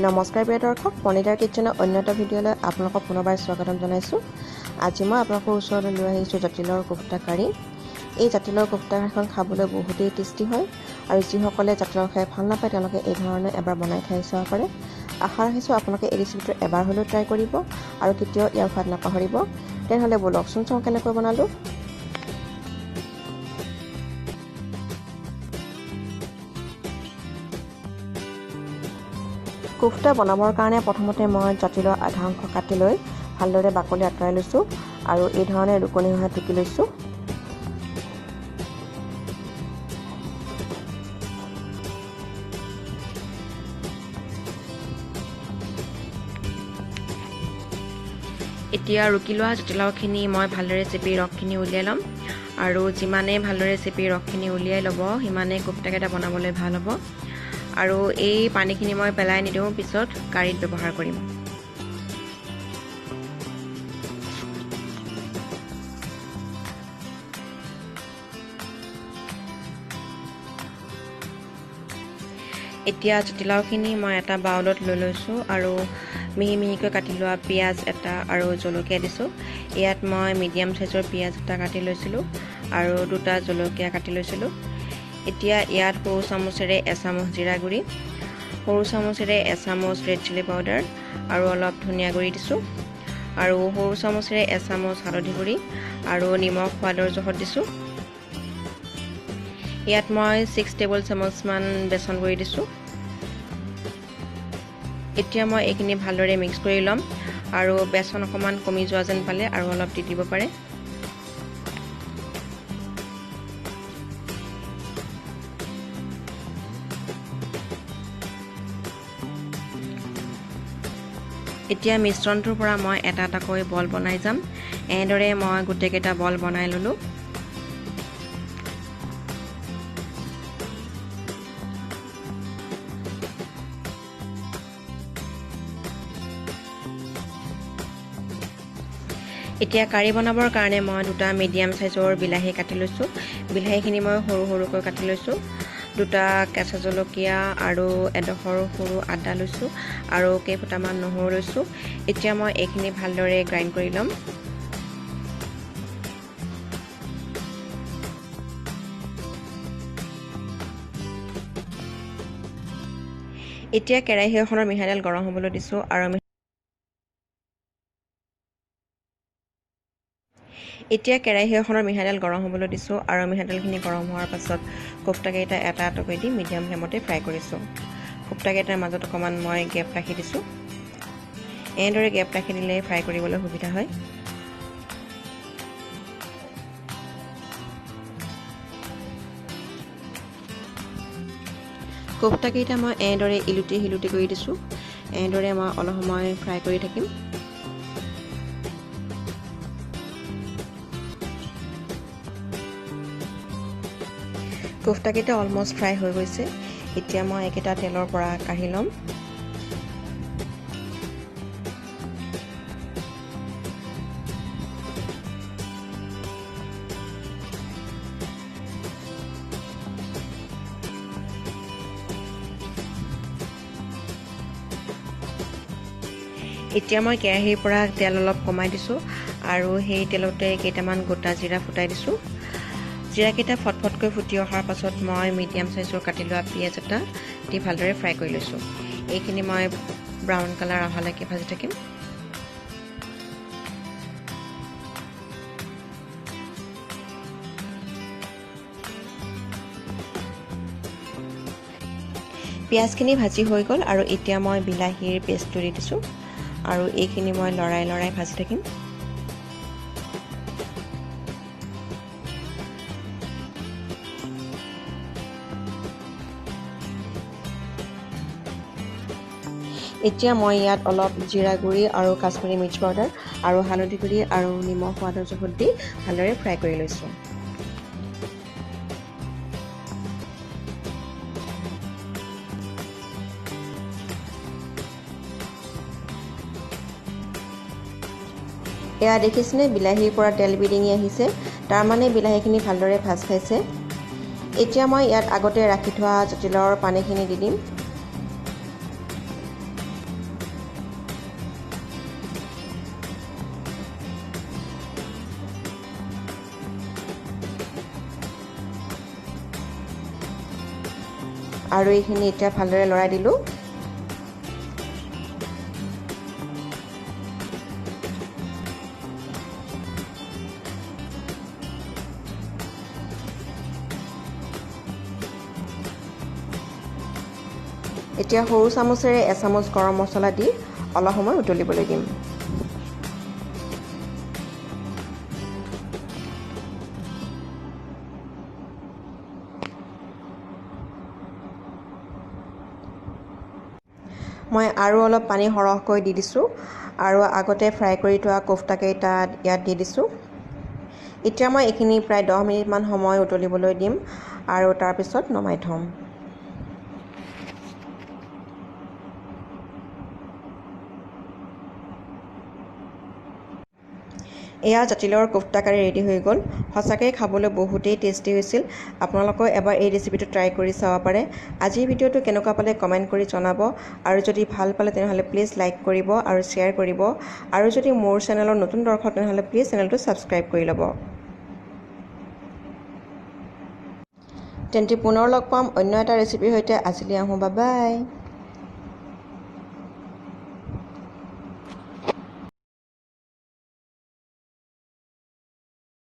নমস্কাৰ প্ৰিয় দৰ্শক, মনিটাৰ কিটচেনৰ অন্য এটা ভিডিঅ'লৈ আপোনালোকক পুনৰবাৰ স্বাগতম জনাইছোঁ। আজি মই আপোনালোকৰ ওচৰলৈ লৈ আহিছোঁ জাতিলাওৰ কোফ্তা কাৰী। এই জাতিলাওৰ কোফ্তা কাৰীখন খাবলৈ বহুতেই টেষ্টি হয় আৰু যিসকলে জাতিলাও খাই ভাল নাপায় তেওঁলোকে এই ধৰণে এবাৰ বনাই খাই চাব পাৰে। আশা ৰাখিছোঁ আপোনালোকে এই ৰেচিপিটো এবাৰ হ'লেও ট্ৰাই কৰিব আৰু কেতিয়াও ইয়াৰ সোৱাদ নাপাহৰিব। তেনেহ'লে ব'লকচোন চাওঁ কেনেকৈ বনালোঁ। কোফ্তা বনাবৰ কাৰণে প্ৰথমতে মই জাতিলাওৰ আধা অংশ কাটি লৈ ভালদৰে বাকলি আঁতৰাই লৈছোঁ আৰু এই ধৰণে ৰুকনি সহায়ত টুকি লৈছোঁ। এতিয়া ৰুকি লোৱা জাতিলাওখিনি মই ভালদৰে চেপি ৰসখিনি উলিয়াই ল'ম আৰু যিমানে ভালদৰে চেপি ৰসখিনি উলিয়াই ল'ব সিমানে কোফ্তাকেইটা বনাবলৈ ভাল হ'ব। আৰু এই পানীখিনি মই পেলাই নিদিওঁ, পিছত কাৰীত ব্যৱহাৰ কৰিম। এতিয়া জাতিলাওখিনি মই এটা বাউলত লৈ লৈছোঁ আৰু মিহি মিহিকৈ কাটি লোৱা পিঁয়াজ এটা আৰু জলকীয়া দিছোঁ। ইয়াত মই মিডিয়াম চাইজৰ পিঁয়াজ এটা কাটি লৈছিলোঁ আৰু দুটা জলকীয়া কাটি লৈছিলোঁ। এতিয়া ইয়াত সৰু চামুচেৰে এচামুচ জিৰা গুড়ি, সৰু চামুচেৰে এচামুচ ৰেড চিলি পাউডাৰ আৰু অলপ ধনিয়া গুড়ি দিছোঁ আৰু সৰু চামুচেৰে এচামুচ হালধি গুড়ি আৰু নিমখ সোৱাদৰ জোখত দিছোঁ। ইয়াত মই 6 টেবুল চামুচমান বেচন গুড়ি দিছোঁ। এতিয়া মই এইখিনি ভালদৰে মিক্স কৰি ল'ম আৰু বেচন অকণমান কমি যোৱা যেন পালে আৰু অলপ দি দিব পাৰে। এতিয়া মিশ্ৰণটোৰ পৰা মই এটা এটাকৈ বল বনাই যাম। এনেদৰে মই গোটেইকেইটা বল বনাই ল'লোঁ। এতিয়া কাৰী বনাবৰ কাৰণে মই দুটা মিডিয়াম চাইজৰ বিলাহী কাটি লৈছোঁ। বিলাহীখিনি মই সৰু সৰুকৈ কাটি লৈছোঁ। দুটা কেঁচা জলকীয়া আৰু এডোখৰ সৰু আদা লৈছোঁ আৰু কেইফুটামান নহৰু লৈছোঁ। এতিয়া মই এইখিনি ভালদৰে গ্ৰাইণ্ড কৰি ল'ম। এতিয়া কেৰাহী এখনৰ মিঠাতেল গৰম হ'বলৈ দিছোঁ আৰু মিঠাতেলখিনি গৰম হোৱাৰ পাছত কোফ্তাকেইটা এটা এটাকৈ দি মিডিয়াম ফ্লেমতে ফ্ৰাই কৰিছোঁ। কোফ্তাকেইটাৰ মাজত অকণমান মই গেপ ৰাখি দিছোঁ। এনেদৰে গেপ ৰাখি দিলে ফ্ৰাই কৰিবলৈ সুবিধা হয়। কোফ্তাকেইটা মই এনেদৰে ইলুটি শিলুটি কৰি দিছোঁ। এনেদৰে মই অলপ সময় ফ্ৰাই কৰি থাকিম। কোফ্তাকেইটা অলমষ্ট ফ্ৰাই হৈ গৈছে। এতিয়া মই এইকেইটা তেলৰ পৰা কাঢ়ি ল'ম। এতিয়া মই কেৰাহীৰ পৰা তেল অলপ কমাই দিছোঁ আৰু সেই তেলতে কেইটামান গোটা জিৰা ফুটাই দিছোঁ। জিৰাকেইটা ফটফটকৈ ফুটি অহাৰ পাছত মই মিডিয়াম চাইজৰ কাটি লোৱা পিঁয়াজ এটা দি ভালদৰে ফ্ৰাই কৰি লৈছোঁ। এইখিনি মই ব্ৰাউন কালাৰ অহালৈকে ভাজি থাকিম। পিঁয়াজখিনি ভাজি হৈ গ'ল আৰু এতিয়া মই বিলাহীৰ পেষ্টটো দি দিছোঁ আৰু এইখিনি মই লৰাই লৰাই ভাজি থাকিম। এতিয়া মই ইয়াত অলপ জিৰা গুড়ি আৰু কাশ্মীৰী মিৰ্চ পাউডাৰ আৰু হালধি গুড়ি আৰু নিমখ সোৱাদৰ জোখত দি ভালদৰে ফ্ৰাই কৰি লৈছোঁ। এয়া দেখিছেনে, বিলাহীৰ পৰা তেল বিৰিঙি আহিছে, তাৰমানে বিলাহীখিনি ভালদৰে ভাজ খাইছে। এতিয়া মই ইয়াত আগতে ৰাখি থোৱা জাতিলাওৰ পানীখিনি দি দিম। আৰু এইখিনি এতিয়া ভালদৰে লৰাই দিলোঁ। এতিয়া সৰু চামুচেৰে এচামুচ গৰম মছলা দি অলপ সময় উতলিবলৈ দিম। মই আৰু অলপ পানী সৰহকৈ দি দিছোঁ আৰু আগতে ফ্ৰাই কৰি থোৱা কোফটাকেইটা ইয়াত দি দিছোঁ। এতিয়া মই এইখিনি প্ৰায় 10 মিনিটমান সময় উতলিবলৈ দিম আৰু তাৰপিছত নমাই থ'ম। এয়া জাতিলাওৰ কোফটা কাৰী ৰেডি হৈ গ'ল। সঁচাকৈ খাবলৈ বহুতেই টেষ্টি হৈছিল। আপোনালোকেও এবাৰ এই ৰেচিপিটো ট্ৰাই কৰি চাব পাৰে। আজিৰ ভিডিঅ'টো কেনেকুৱা পালে কমেণ্ট কৰি জনাব আৰু যদি ভাল পালে তেনেহ'লে প্লিজ লাইক কৰিব আৰু শ্বেয়াৰ কৰিব আৰু যদি মোৰ চেনেলৰ নতুন দৰ্শক তেনেহ'লে প্লিজ চেনেলটো ছাবস্ক্ৰাইব কৰি ল'ব। তেন্তে পুনৰ লগ পাম অন্য এটা ৰেচিপিৰ সৈতে। আজিলৈ আহোঁ, বাই বাই।